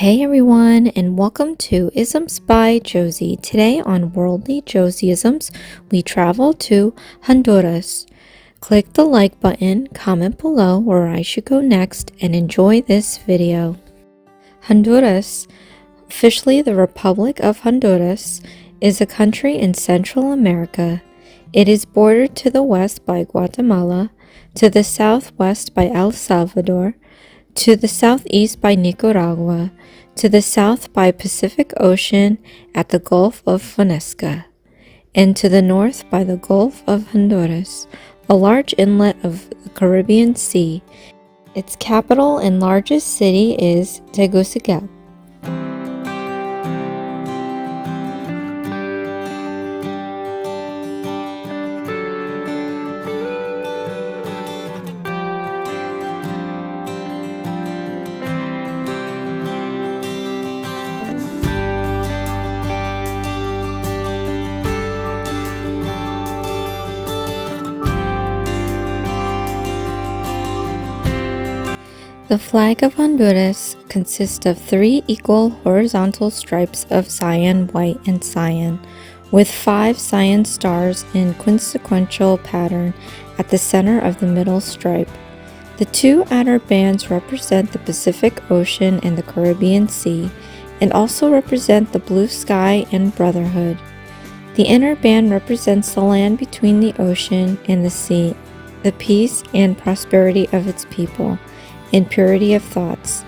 Hey everyone, and welcome to Isms by Josie. Today on Worldly Josieisms, we travel to Honduras. Click the like button, comment below where I should go next, and enjoy this video. Honduras, officially the Republic of Honduras, is a country in Central America. It is bordered to the west by Guatemala, to the southwest by El Salvador, to the southeast by Nicaragua, to the south by Pacific Ocean at the Gulf of Fonseca, and to the north by the Gulf of Honduras, a large inlet of the Caribbean Sea. Its capital and largest city is Tegucigalpa. The flag of Honduras consists of 3 equal horizontal stripes of cyan, white, and cyan, with 5 cyan stars in consequential pattern at the center of the middle stripe. The 2 outer bands represent the Pacific Ocean and the Caribbean Sea, and also represent the blue sky and brotherhood. The inner band represents the land between the ocean and the sea, the peace and prosperity of its people, and purity of thoughts.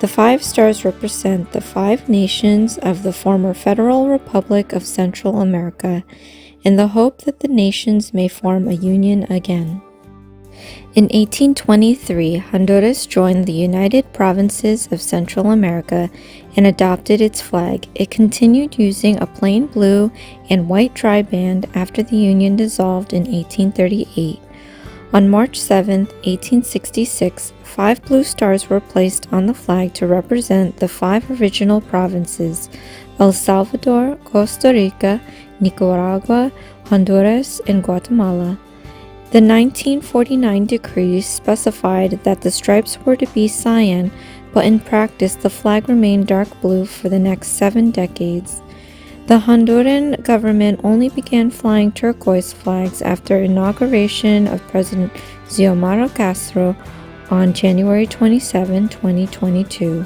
The 5 stars represent the 5 nations of the former Federal Republic of Central America, in the hope that the nations may form a union again. In 1823, Honduras joined the United Provinces of Central America and adopted its flag. It continued using a plain blue and white tri-band after the Union dissolved in 1838. On March 7, 1866, 5 blue stars were placed on the flag to represent the 5 original provinces: El Salvador, Costa Rica, Nicaragua, Honduras, and Guatemala. The 1949 decree specified that the stripes were to be cyan, but in practice the flag remained dark blue for the next 7 decades. The Honduran government only began flying turquoise flags after inauguration of President Xiomara Castro on January 27, 2022,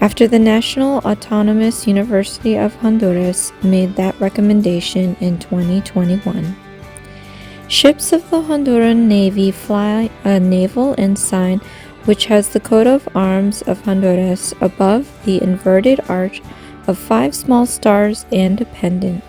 after the National Autonomous University of Honduras made that recommendation in 2021. Ships of the Honduran Navy fly a naval ensign which has the coat of arms of Honduras above the inverted arch of 5 small stars and a pendant.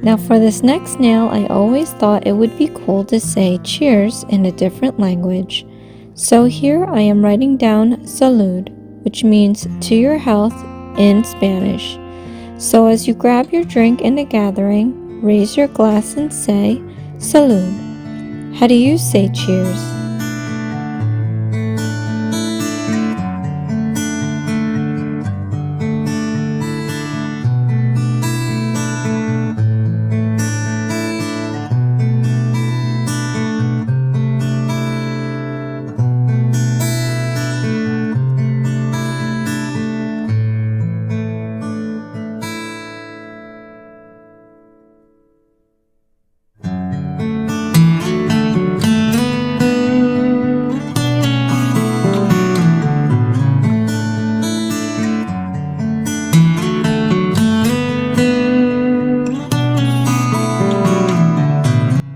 Now for this next nail, I always thought it would be cool to say cheers in a different language. So here I am writing down Salud, which means to your health in Spanish. So as you grab your drink in a gathering, raise your glass and say Salud. How do you say cheers?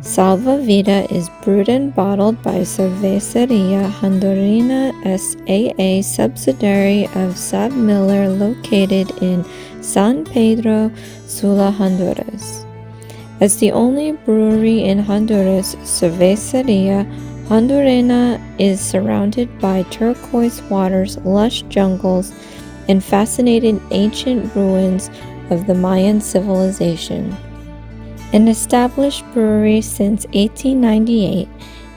Salva Vida is brewed and bottled by Cervecería Hondurina S.A.A., subsidiary of Sab Miller, located in San Pedro Sula, Honduras. As the only brewery in Honduras, Cervecería Hondurina is surrounded by turquoise waters, lush jungles, and fascinating ancient ruins of the Mayan civilization. an established brewery since 1898,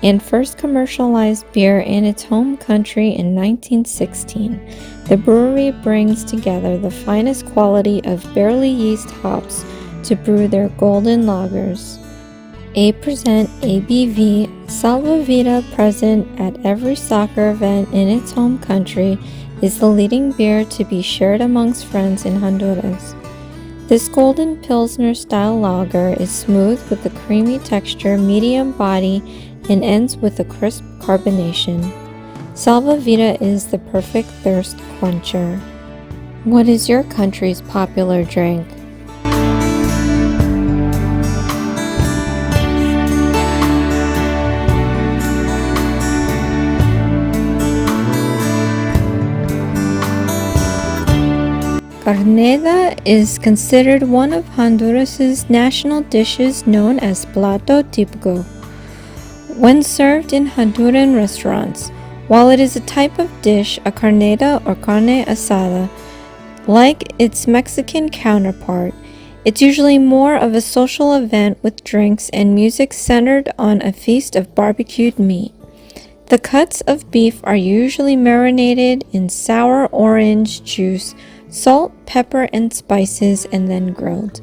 and first commercialized beer in its home country in 1916. The brewery brings together the finest quality of barley yeast hops to brew their golden lagers. 8% ABV, Salva Vida, present at every soccer event in its home country, is the leading beer to be shared amongst friends in Honduras. This golden Pilsner-style lager is smooth with a creamy texture, medium body, and ends with a crisp carbonation. Salva Vida is the perfect thirst quencher. What is your country's popular drink? Carneda is considered one of Honduras's national dishes known as Plato Tipico. When served in Honduran restaurants, while it is a type of dish, a carneda or carne asada, like its Mexican counterpart, it's usually more of a social event with drinks and music centered on a feast of barbecued meat. The cuts of beef are usually marinated in sour orange juice, salt, pepper, and spices, and then grilled.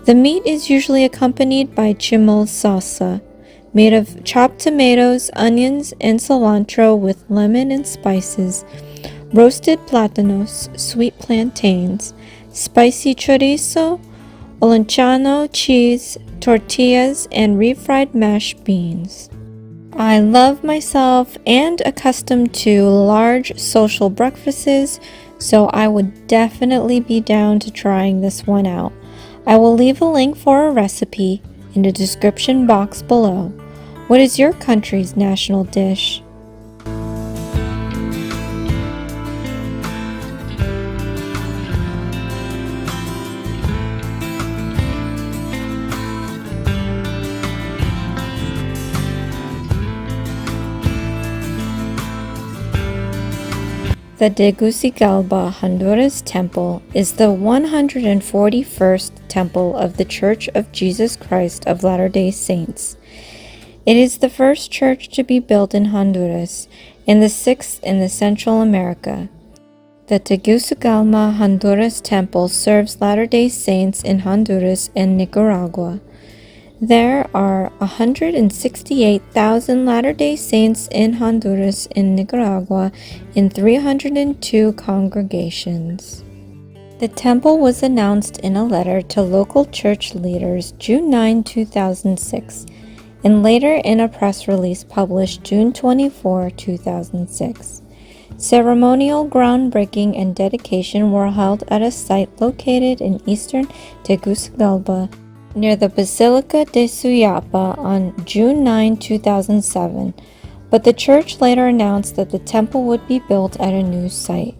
The meat is usually accompanied by chimol salsa, made of chopped tomatoes, onions, and cilantro with lemon and spices, roasted platanos, sweet plantains, spicy chorizo, olanchano cheese, tortillas, and refried mashed beans. I love myself and accustomed to large social breakfasts, so I would definitely be down to trying this one out. I will leave a link for a recipe in the description box below. What is your country's national dish? The Tegucigalpa, Honduras temple is the 141st temple of the Church of Jesus Christ of Latter-day Saints. It is the first church to be built in Honduras and the sixth in the Central America. The Tegucigalpa, Honduras temple serves Latter-day Saints in Honduras and Nicaragua. There are 168,000 Latter-day Saints in Honduras and Nicaragua in 302 congregations. The temple was announced in a letter to local church leaders June 9, 2006, and later in a press release published June 24, 2006. Ceremonial groundbreaking and dedication were held at a site located in eastern Tegucigalpa, near the Basilica de Suyapa on June 9, 2007, but the church later announced that the temple would be built at a new site.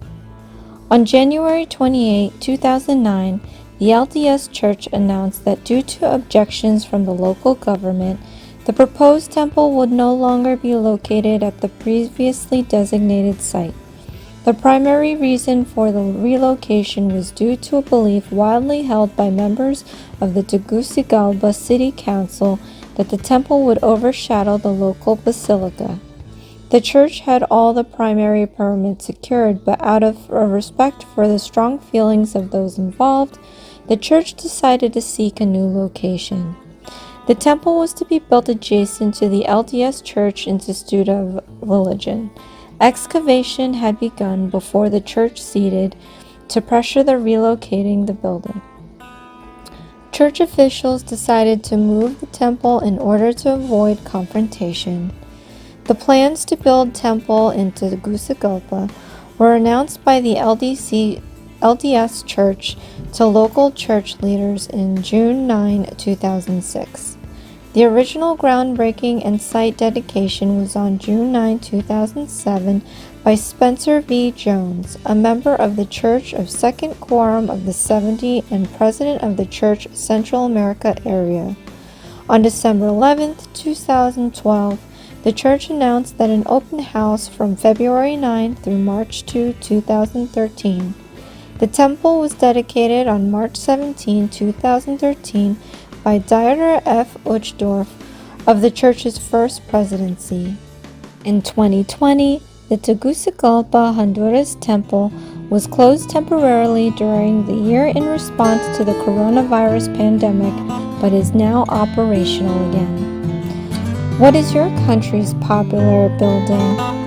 On January 28, 2009, the LDS Church announced that due to objections from the local government, the proposed temple would no longer be located at the previously designated site. The primary reason for the relocation was due to a belief widely held by members of the Tegucigalpa City Council that the temple would overshadow the local basilica. The church had all the primary permits secured, but out of respect for the strong feelings of those involved, the church decided to seek a new location. The temple was to be built adjacent to the LDS Church Institute of Religion. Excavation had begun before the church ceded to pressure the relocating the building. Church officials decided to move the temple in order to avoid confrontation. The plans to build temple in Tegucigalpa were announced by the LDS Church to local church leaders in June 9, 2006. The original groundbreaking and site dedication was on June 9, 2007 by Spencer V. Jones, a member of the Church of Second Quorum of the 70 and president of the Church Central America area. On December 11, 2012, the church announced that an open house from February 9 through March 2, 2013. The temple was dedicated on March 17, 2013 by Dieter F. Uchtdorf of the church's first presidency. In 2020, the Tegucigalpa, Honduras temple was closed temporarily during the year in response to the coronavirus pandemic, but is now operational again. What is your country's popular building?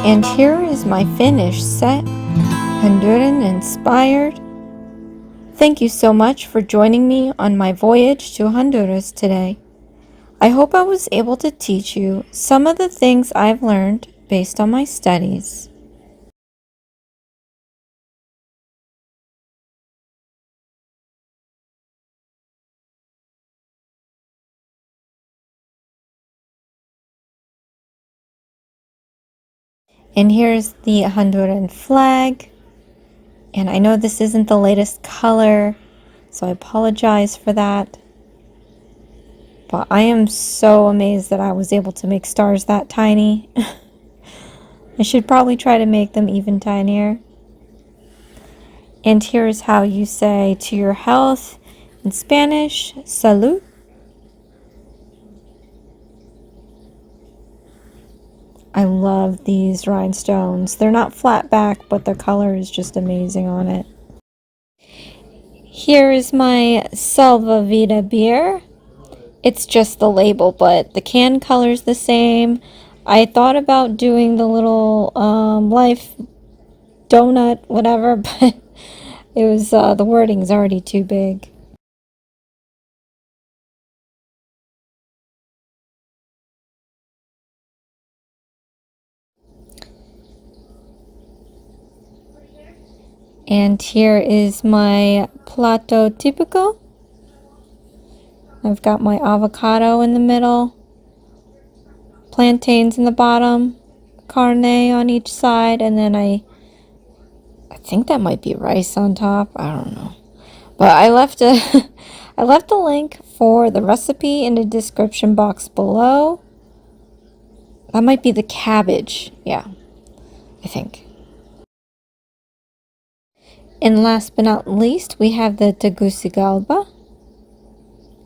And here is my finished set, Honduran inspired. Thank you so much for joining me on my voyage to Honduras today. I hope I was able to teach you some of the things I've learned based on my studies. And here's the Honduran flag. And I know this isn't the latest color, so I apologize for that. But I am so amazed that I was able to make stars that tiny. I should probably try to make them even tinier. And here's how you say to your health in Spanish, Salud. I love these rhinestones. They're not flat back, but the color is just amazing on it. Here is my Salva Vida beer. It's just the label, but the can color's the same. I thought about doing the little life donut, whatever, but it was the wording's already too big. And here is my Plato Tipico. I've got my avocado in the middle, plantains in the bottom, carne on each side, and then I think that might be rice on top. I don't know. But I left a I left a link for the recipe in the description box below. That might be the cabbage. Yeah, I think. And last but not least, we have the Tegucigalpa.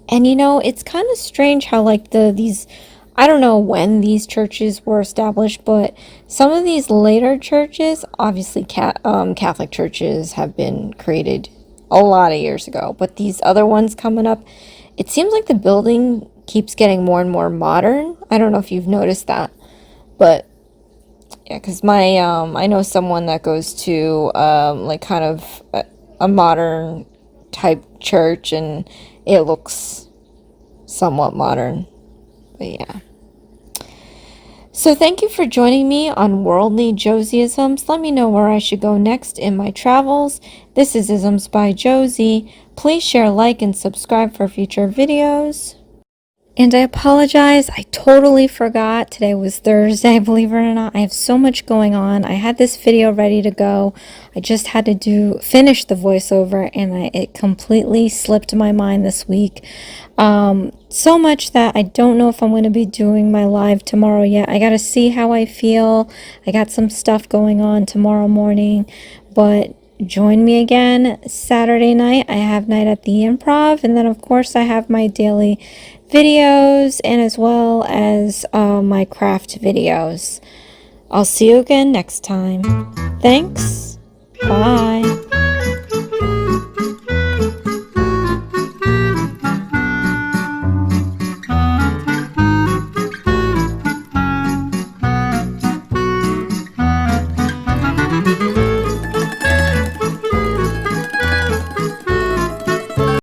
And you know, it's kind of strange how like these, I don't know when these churches were established, but some of these later churches, obviously Catholic churches have been created a lot of years ago, but these other ones coming up, it seems like the building keeps getting more and more modern. I don't know if you've noticed that, but yeah, because my I know someone that goes to like kind of a modern type church, and it looks somewhat modern. But yeah. So thank you for joining me on Worldly Josieisms. Let me know where I should go next in my travels. This is Isms by Josie. Please share, like, and subscribe for future videos. And I apologize, I totally forgot. Today was Thursday, believe it or not. I have so much going on. I had this video ready to go. I just had to finish the voiceover, and it completely slipped my mind this week. So much that I don't know if I'm going to be doing my live tomorrow yet. I got to see how I feel. I got some stuff going on tomorrow morning, but join me again Saturday night. I have Night at the Improv, and then of course I have my daily videos, and as well as my craft videos. I'll see you again next time. Thanks. Bye.